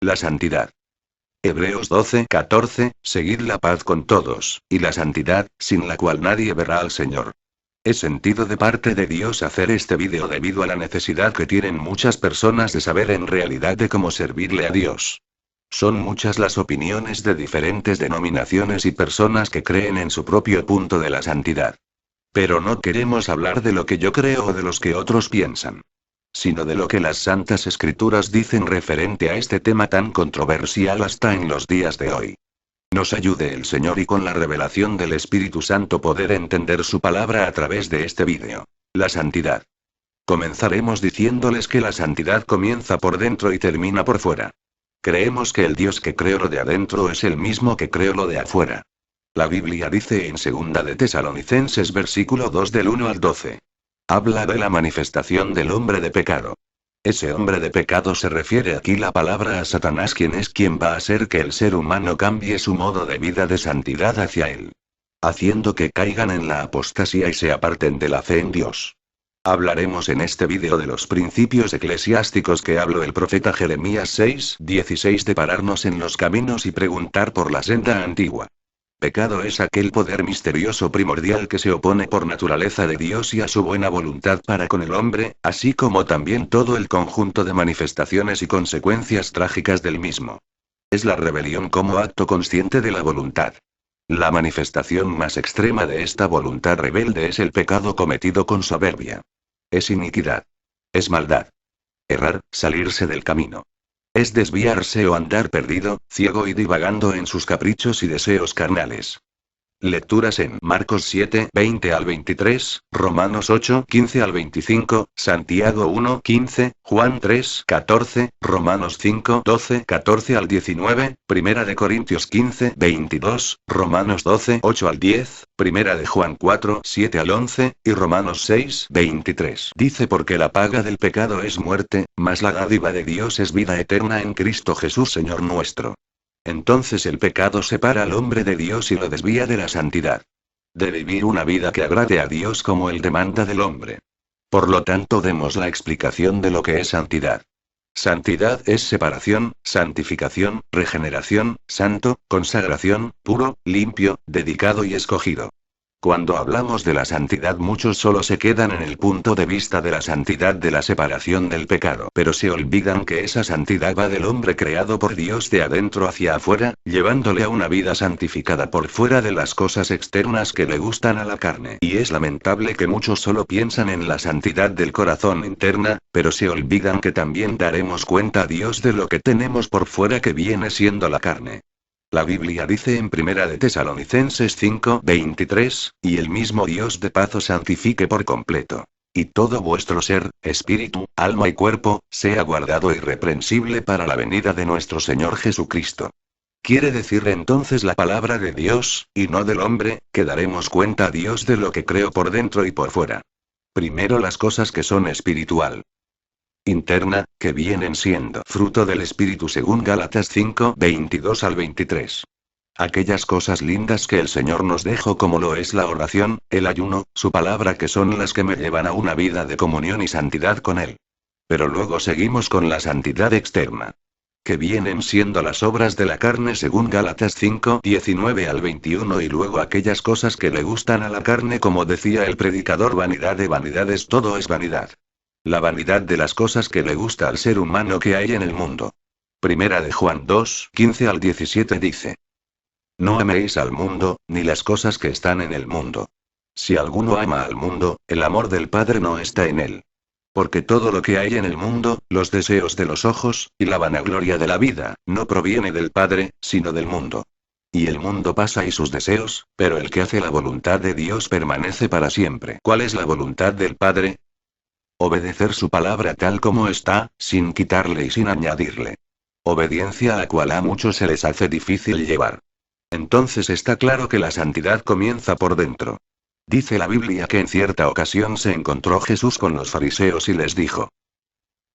La santidad. Hebreos 12:14, seguid la paz con todos, y la santidad, sin la cual nadie verá al Señor. He sentido de parte de Dios hacer este vídeo debido a la necesidad que tienen muchas personas de saber en realidad de cómo servirle a Dios. Son muchas las opiniones de diferentes denominaciones y personas que creen en su propio punto de la santidad. Pero no queremos hablar de lo que yo creo o de los que otros piensan, sino de lo que las Santas Escrituras dicen referente a este tema tan controversial hasta en los días de hoy. Nos ayude el Señor y con la revelación del Espíritu Santo poder entender su palabra a través de este vídeo. La santidad. Comenzaremos diciéndoles que la santidad comienza por dentro y termina por fuera. Creemos que el Dios que creó lo de adentro es el mismo que creó lo de afuera. La Biblia dice en 2 de Tesalonicenses versículo 2 del 1 al 12. Habla de la manifestación del hombre de pecado. Ese hombre de pecado se refiere aquí la palabra a Satanás, quien va a hacer que el ser humano cambie su modo de vida de santidad hacia él, haciendo que caigan en la apostasía y se aparten de la fe en Dios. Hablaremos en este vídeo de los principios eclesiásticos que habló el profeta Jeremías 6:16 de pararnos en los caminos y preguntar por la senda antigua. Pecado es aquel poder misterioso primordial que se opone por naturaleza de Dios y a su buena voluntad para con el hombre, así como también todo el conjunto de manifestaciones y consecuencias trágicas del mismo. Es la rebelión como acto consciente de la voluntad. La manifestación más extrema de esta voluntad rebelde es el pecado cometido con soberbia. Es iniquidad. Es maldad. Errar, salirse del camino. Es desviarse o andar perdido, ciego y divagando en sus caprichos y deseos carnales. Lecturas en Marcos 7:20 al 23, Romanos 8:15 al 25, Santiago 1:15, Juan 3:14, Romanos 5:12-14 al 19, Primera de Corintios 15:22, Romanos 12:8 al 10, Primera de Juan 4:7 al 11, y Romanos 6:23. Dice: porque la paga del pecado es muerte, mas la dádiva de Dios es vida eterna en Cristo Jesús Señor nuestro. Entonces el pecado separa al hombre de Dios y lo desvía de la santidad. De vivir una vida que agrade a Dios como Él demanda del hombre. Por lo tanto, demos la explicación de lo que es santidad. Santidad es separación, santificación, regeneración, santo, consagración, puro, limpio, dedicado y escogido. Cuando hablamos de la santidad, muchos solo se quedan en el punto de vista de la santidad de la separación del pecado, pero se olvidan que esa santidad va del hombre creado por Dios de adentro hacia afuera, llevándole a una vida santificada por fuera de las cosas externas que le gustan a la carne. Y es lamentable que muchos solo piensan en la santidad del corazón interna, pero se olvidan que también daremos cuenta a Dios de lo que tenemos por fuera, que viene siendo la carne. La Biblia dice en Primera de Tesalonicenses 5:23, y el mismo Dios de paz os santifique por completo. Y todo vuestro ser, espíritu, alma y cuerpo, sea guardado irreprensible para la venida de nuestro Señor Jesucristo. Quiere decir entonces la palabra de Dios, y no del hombre, que daremos cuenta a Dios de lo que creo por dentro y por fuera. Primero las cosas que son espiritual. Interna, que vienen siendo fruto del Espíritu según Gálatas 5:22 al 23. Aquellas cosas lindas que el Señor nos dejó, como lo es la oración, el ayuno, su palabra, que son las que me llevan a una vida de comunión y santidad con Él. Pero luego seguimos con la santidad externa, que vienen siendo las obras de la carne según Gálatas 5:19 al 21, y luego aquellas cosas que le gustan a la carne, como decía el predicador: vanidad de vanidades, todo es vanidad. La vanidad de las cosas que le gusta al ser humano que hay en el mundo. Primera de Juan 2:15 al 17 dice: no améis al mundo, ni las cosas que están en el mundo. Si alguno ama al mundo, el amor del Padre no está en él. Porque todo lo que hay en el mundo, los deseos de los ojos, y la vanagloria de la vida, no proviene del Padre, sino del mundo. Y el mundo pasa y sus deseos, pero el que hace la voluntad de Dios permanece para siempre. ¿Cuál es la voluntad del Padre? Obedecer su palabra tal como está, sin quitarle y sin añadirle. Obediencia a la cual a muchos se les hace difícil llevar. Entonces está claro que la santidad comienza por dentro. Dice la Biblia que en cierta ocasión se encontró Jesús con los fariseos y les dijo: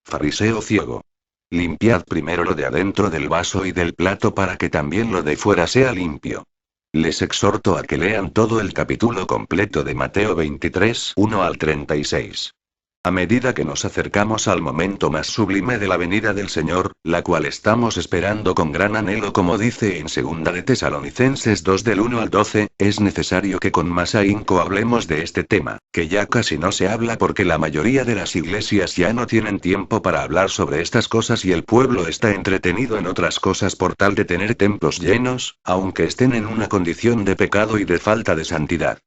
fariseo ciego, limpiad primero lo de adentro del vaso y del plato, para que también lo de fuera sea limpio. Les exhorto a que lean todo el capítulo completo de Mateo 23:1 al 36. A medida que nos acercamos al momento más sublime de la venida del Señor, la cual estamos esperando con gran anhelo como dice en 2 de Tesalonicenses 2 del 1 al 12, es necesario que con más ahínco hablemos de este tema, que ya casi no se habla porque la mayoría de las iglesias ya no tienen tiempo para hablar sobre estas cosas y el pueblo está entretenido en otras cosas por tal de tener templos llenos, aunque estén en una condición de pecado y de falta de santidad.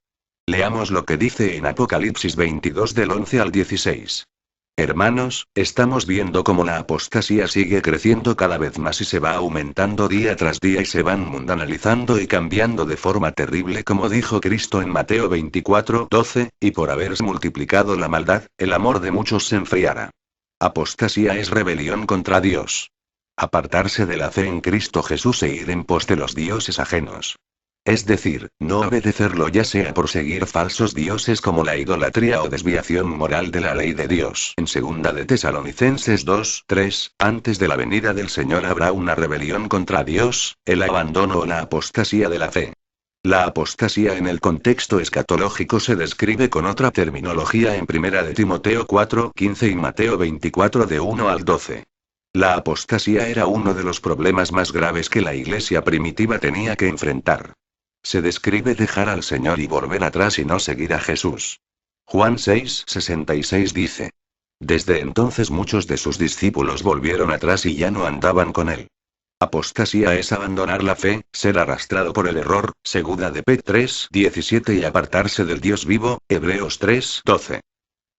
Leamos lo que dice en Apocalipsis 22 del 11 al 16. Hermanos, estamos viendo cómo la apostasía sigue creciendo cada vez más y se va aumentando día tras día y se van mundanalizando y cambiando de forma terrible como dijo Cristo en Mateo 24, 12, y por haberse multiplicado la maldad, el amor de muchos se enfriará. Apostasía es rebelión contra Dios. Apartarse de la fe en Cristo Jesús e ir en pos de los dioses ajenos. Es decir, no obedecerlo ya sea por seguir falsos dioses como la idolatría o desviación moral de la ley de Dios. En 2 de Tesalonicenses 2, 3, antes de la venida del Señor habrá una rebelión contra Dios, el abandono o la apostasía de la fe. La apostasía en el contexto escatológico se describe con otra terminología en 1 de Timoteo 4, 15 y Mateo 24 de 1 al 12. La apostasía era uno de los problemas más graves que la iglesia primitiva tenía que enfrentar. Se describe dejar al Señor y volver atrás y no seguir a Jesús. Juan 6, 66 dice. Desde entonces muchos de sus discípulos volvieron atrás y ya no andaban con él. Apostasía es abandonar la fe, ser arrastrado por el error, 2 de Pedro 3, 17 y apartarse del Dios vivo, Hebreos 3, 12.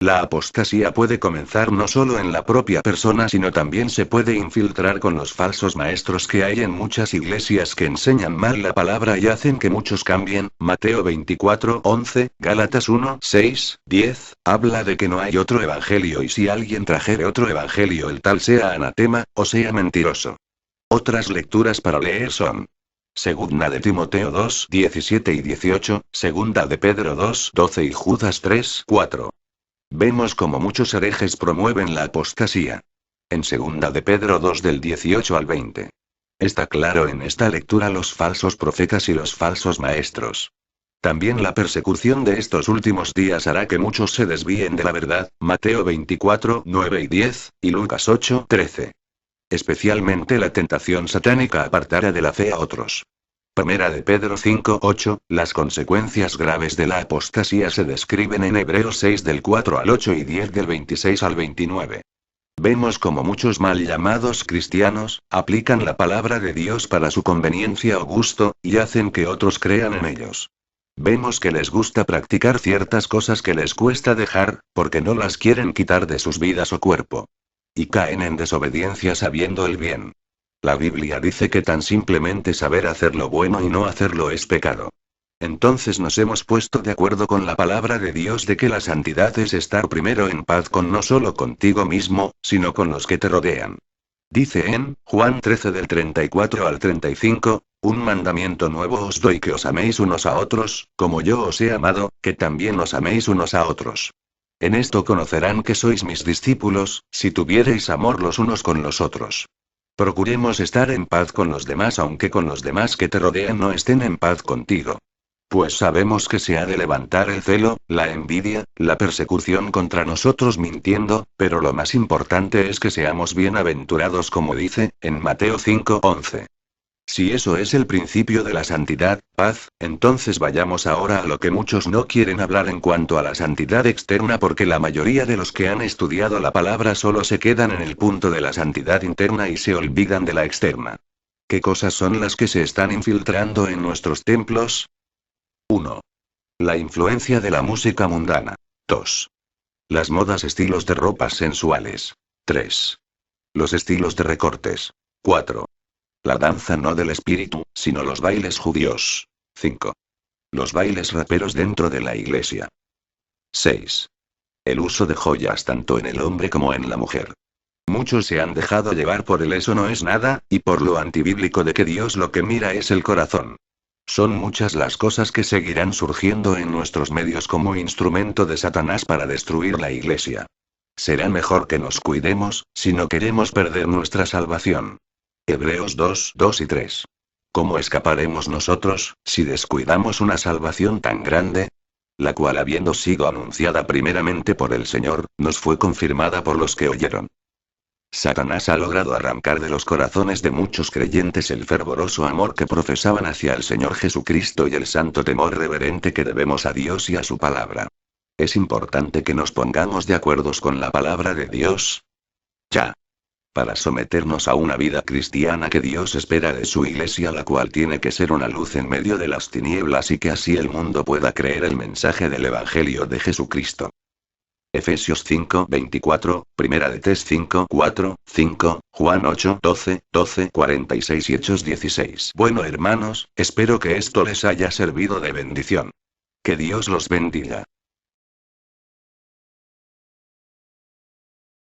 La apostasía puede comenzar no solo en la propia persona sino también se puede infiltrar con los falsos maestros que hay en muchas iglesias que enseñan mal la palabra y hacen que muchos cambien. Mateo 24, 11, Gálatas 1, 6, 10, habla de que no hay otro evangelio y si alguien trajere otro evangelio el tal sea anatema, o sea mentiroso. Otras lecturas para leer son 2 de Timoteo 2, 17 y 18, 2 de Pedro 2, 12 y Judas 3, 4. Vemos como muchos herejes promueven la apostasía. En 2 de Pedro 2 del 18 al 20. Está claro en esta lectura los falsos profetas y los falsos maestros. También la persecución de estos últimos días hará que muchos se desvíen de la verdad, Mateo 24, 9 y 10, y Lucas 8, 13. Especialmente la tentación satánica apartará de la fe a otros. 1 de Pedro 5, 8, las consecuencias graves de la apostasía se describen en Hebreos 6 del 4 al 8 y 10 del 26 al 29. Vemos como muchos mal llamados cristianos, aplican la palabra de Dios para su conveniencia o gusto, y hacen que otros crean en ellos. Vemos que les gusta practicar ciertas cosas que les cuesta dejar, porque no las quieren quitar de sus vidas o cuerpo. Y caen en desobediencia sabiendo el bien. La Biblia dice que tan simplemente saber hacer lo bueno y no hacerlo es pecado. Entonces nos hemos puesto de acuerdo con la palabra de Dios de que la santidad es estar primero en paz con no solo contigo mismo, sino con los que te rodean. Dice en Juan 13 del 34 al 35, un mandamiento nuevo os doy que os améis unos a otros, como yo os he amado, que también os améis unos a otros. En esto conocerán que sois mis discípulos, si tuviereis amor los unos con los otros. Procuremos estar en paz con los demás aunque con los demás que te rodean no estén en paz contigo. Pues sabemos que se ha de levantar el celo, la envidia, la persecución contra nosotros mintiendo, pero lo más importante es que seamos bienaventurados como dice, en Mateo 5, 11. Si eso es el principio de la santidad, paz, entonces vayamos ahora a lo que muchos no quieren hablar en cuanto a la santidad externa porque la mayoría de los que han estudiado la palabra solo se quedan en el punto de la santidad interna y se olvidan de la externa. ¿Qué cosas son las que se están infiltrando en nuestros templos? 1. La influencia de la música mundana. 2. Las modas estilos de ropas sensuales. 3. Los estilos de recortes. 4. La danza no del espíritu, sino los bailes judíos. 5. Los bailes raperos dentro de la iglesia. 6. El uso de joyas tanto en el hombre como en la mujer. Muchos se han dejado llevar por el eso no es nada, y por lo antibíblico de que Dios lo que mira es el corazón. Son muchas las cosas que seguirán surgiendo en nuestros medios como instrumento de Satanás para destruir la iglesia. Será mejor que nos cuidemos, si no queremos perder nuestra salvación. Hebreos 2, 2 y 3. ¿Cómo escaparemos nosotros, si descuidamos una salvación tan grande? la cual habiendo sido anunciada primeramente por el Señor, nos fue confirmada por los que oyeron. Satanás ha logrado arrancar de los corazones de muchos creyentes el fervoroso amor que profesaban hacia el Señor Jesucristo y el santo temor reverente que debemos a Dios y a su palabra. Es importante que nos pongamos de acuerdo con la palabra de Dios. Ya. Para someternos a una vida cristiana que Dios espera de su iglesia, la cual tiene que ser una luz en medio de las tinieblas y que así el mundo pueda creer el mensaje del Evangelio de Jesucristo. Efesios 5, 24, Primera de Tes 5, 4, 5, Juan 8, 12, 12, 46 y Hechos 16. Bueno, hermanos, espero que esto les haya servido de bendición. Que Dios los bendiga.